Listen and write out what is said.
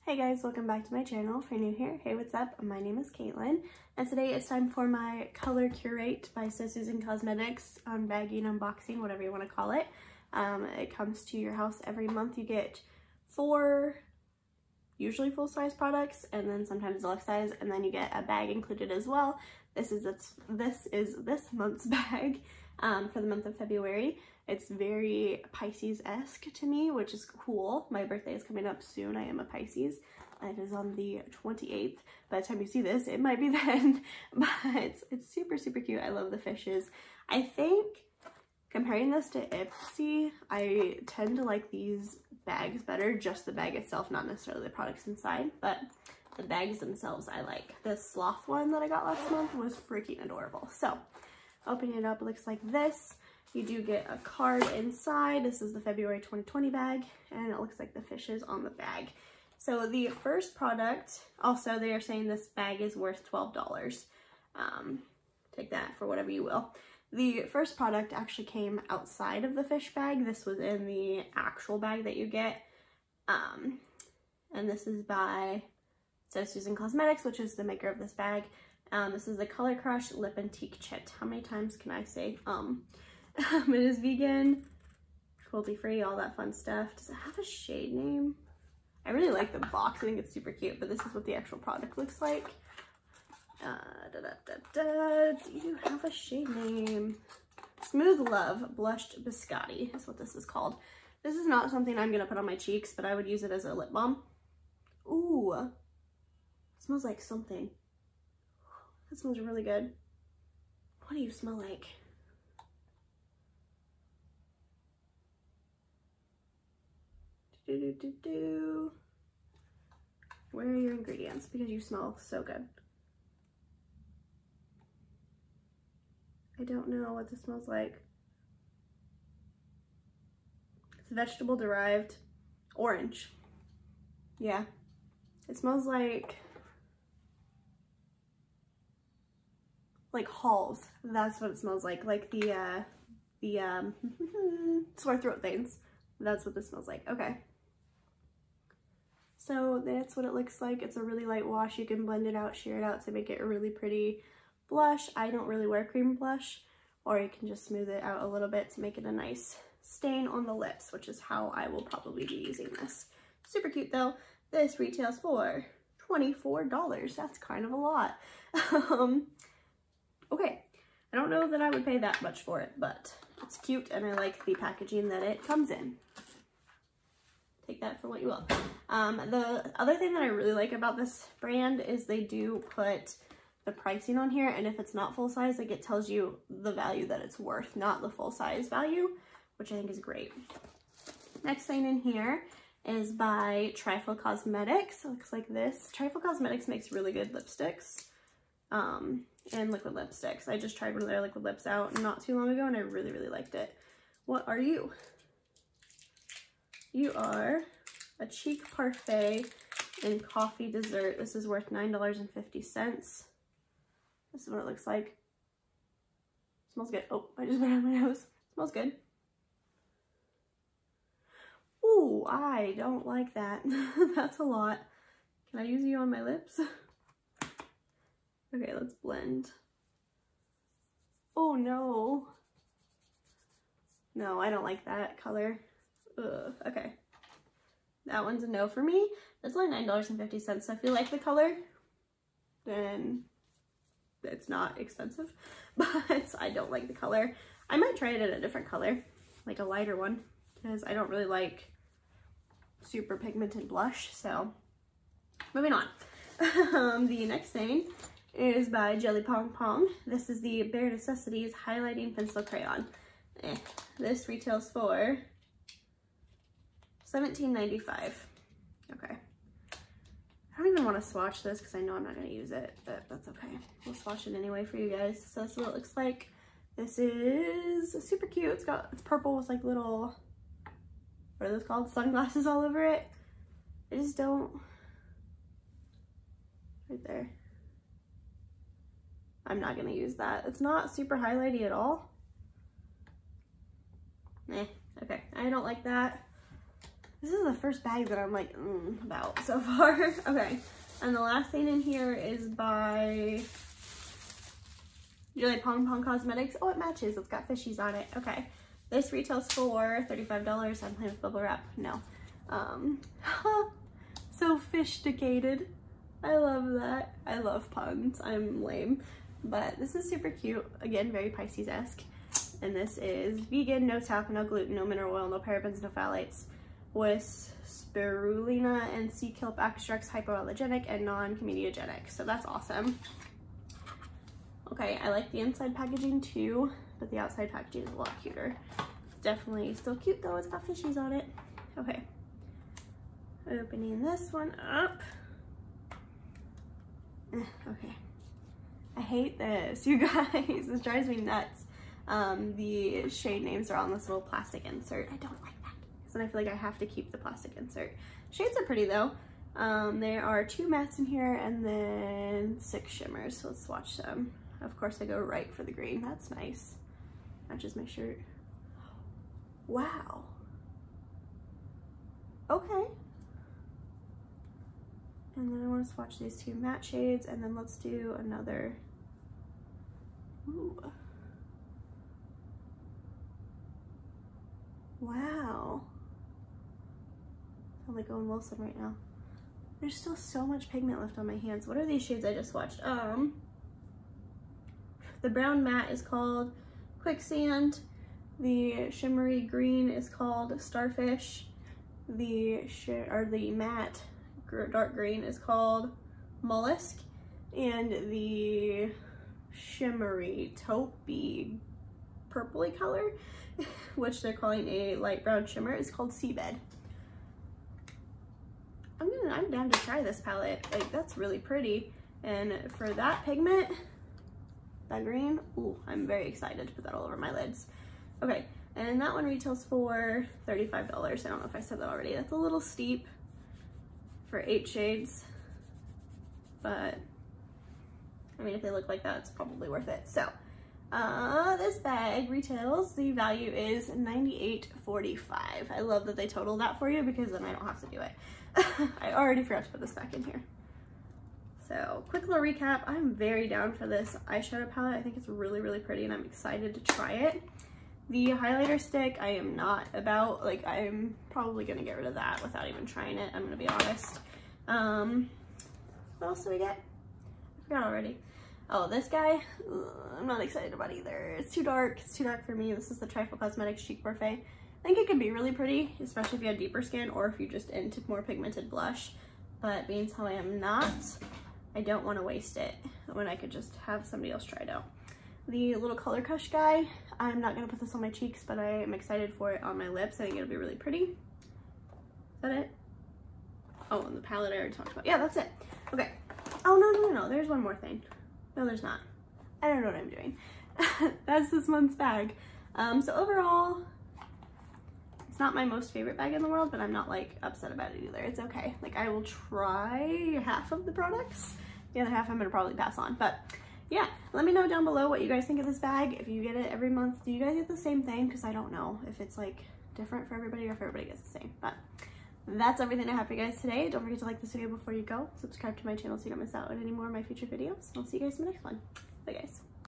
Hey guys, welcome back to my channel. If you're new here, hey, what's up? My name is Caitlin, and today it's time for my color Curate by Susan Cosmetics unbagging, unboxing, whatever you want to call it. It comes to your house every month. You get 4 usually full-size products and then sometimes deluxe size, and then you get a bag included as well. This is this month's bag for the month of February. It's very Pisces-esque to me, which is cool. My birthday is coming up soon. I am a Pisces. It is on the 28th. By the time you see this, it might be then. But it's super, super cute. I love the fishes. I think comparing this to Ipsy, I tend to like these bags better. Just the bag itself, not necessarily the products inside. But the bags themselves I like. This sloth one that I got last month was freaking adorable. So opening it up, it looks like this. You do get a card inside. This is the February 2020 bag, and it looks like the fishes on the bag. So the first product, also they are saying this bag is worth $12. Take that for whatever you will. The first product actually came outside of the fish bag. This was in the actual bag that you get. And this is by Susan Cosmetics, which is the maker of this bag. This is the Color Crush Lip Antique Chit. How many times can I say It is vegan, cruelty-free, all that fun stuff. Does it have a shade name? I really like the box. I think it's super cute, but this is what the actual product looks like. Do you have a shade name? Smooth Love Blushed Biscotti is what this is called. This is not something I'm going to put on my cheeks, but I would use it as a lip balm. Ooh, it smells like something. That smells really good. What do you smell like? Where are your ingredients? Because you smell so good. I don't know what this smells like. It's vegetable derived orange. Yeah. It smells like Halls. That's what it smells like the sore throat things. That's what this smells like. Okay. So that's what it looks like. It's a really light wash. You can blend it out, sheer it out to make it a really pretty blush. I don't really wear cream blush, or you can just smooth it out a little bit to make it a nice stain on the lips, which is how I will probably be using this. Super cute though. This retails for $24. That's kind of a lot. Okay, I don't know that I would pay that much for it, but it's cute and I like the packaging that it comes in. Take that for what you will. The other thing that I really like about this brand is they do put the pricing on here, and if it's not full size, like, it tells you the value that it's worth, not the full size value, which I think is great. Next thing in here is by Trifle Cosmetics. It looks like this. Trifle Cosmetics makes really good lipsticks and liquid lipsticks. I just tried one of their liquid lips out not too long ago, and I really, really liked it. What are you? You are a cheek parfait and coffee dessert. This is worth $9.50. This is what it looks like. Smells good. Oh, I just put it on my nose. Smells good. Ooh, I don't like that. That's a lot. Can I use you on my lips? Okay, let's blend. Oh no. No, I don't like that color. Ugh, okay. That one's a no for me. That's only $9.50, so if you like the color, then it's not expensive. But I don't like the color. I might try it in a different color, like a lighter one, because I don't really like super pigmented blush. So moving on. The next thing is by Jelly Pong Pong. This is the Bare Necessities Highlighting Pencil Crayon. This retails for $17.95. Okay. I don't even want to swatch this because I know I'm not going to use it, but that's okay. We'll swatch it anyway for you guys. So that's what it looks like. This is super cute. It's purple with like little, what are those called? Sunglasses all over it. I just don't, right there. I'm not going to use that. It's not super highlighty at all. Okay. I don't like that. This is the first bag that I'm like, about so far. Okay, and the last thing in here is by Julie Pong Pong Cosmetics. Oh, it matches. It's got fishies on it. Okay, this retails for $35. I'm playing with bubble wrap. No. So fish-dicated. I love that. I love puns. I'm lame. But this is super cute. Again, very Pisces-esque. And this is vegan, no talc, no gluten, no mineral oil, no parabens, no phthalates, with spirulina and sea kelp extracts, hypoallergenic and non-comedogenic. So that's awesome. Okay, I like the inside packaging too, but the outside packaging is a lot cuter. It's definitely still cute though. It's got fishies on it. Okay. Opening this one up. Okay. I hate this, you guys. This drives me nuts. The shade names are on this little plastic insert. I don't like that, because then I feel like I have to keep the plastic insert. Shades are pretty though. There are 2 mattes in here and then 6 shimmers. So let's swatch them. Of course I go right for the green. That's nice. Matches my shirt. Wow. Okay. And then I want to swatch these 2 matte shades, and then let's do another. Ooh. Wow. I'm like Owen Wilson right now. There's still so much pigment left on my hands. What are these shades I just swatched? The brown matte is called Quicksand. The shimmery green is called Starfish. The matte dark green is called Mollusk, and the shimmery taupey purpley color, which they're calling a light brown shimmer, is called Seabed. I'm down to try this palette. Like, that's really pretty, and for that pigment, that green, ooh, I'm very excited to put that all over my lids. Okay, and that one retails for $35. I don't know if I said that already. That's a little steep for 8 shades, but I mean, if they look like that, it's probably worth it. So this bag retails, the value is $98.45. I love that they total that for you, because then I don't have to do it. I already forgot to put this back in here. So quick little recap. I'm very down for this eyeshadow palette. I think it's really, really pretty, and I'm excited to try it. The highlighter stick, I am not about. Like, I'm probably gonna get rid of that without even trying it, I'm gonna be honest. What else do we get? I forgot already. Oh, this guy, I'm not excited about either. It's too dark. It's too dark for me. This is the Trifle Cosmetics Chic Parfait. I think it could be really pretty, especially if you have deeper skin or if you're just into more pigmented blush. But being how I am not, I don't want to waste it when I could just have somebody else try it out. The little Color Crush guy, I'm not going to put this on my cheeks, but I am excited for it on my lips. I think it'll be really pretty. Is that it? Oh, and the palette I already talked about. Yeah, that's it. Okay. Oh, no. There's one more thing. No, there's not. I don't know what I'm doing. That's this month's bag. So overall, it's not my most favorite bag in the world, but I'm not like upset about it either. It's okay. Like, I will try half of the products. The other half I'm gonna probably pass on. But yeah, let me know down below what you guys think of this bag. If you get it every month, do you guys get the same thing? Because I don't know if it's like different for everybody or if everybody gets the same. But that's everything I have for you guys today. Don't forget to like this video before you go. Subscribe to my channel so you don't miss out on any more of my future videos. I'll see you guys in the next one. Bye guys.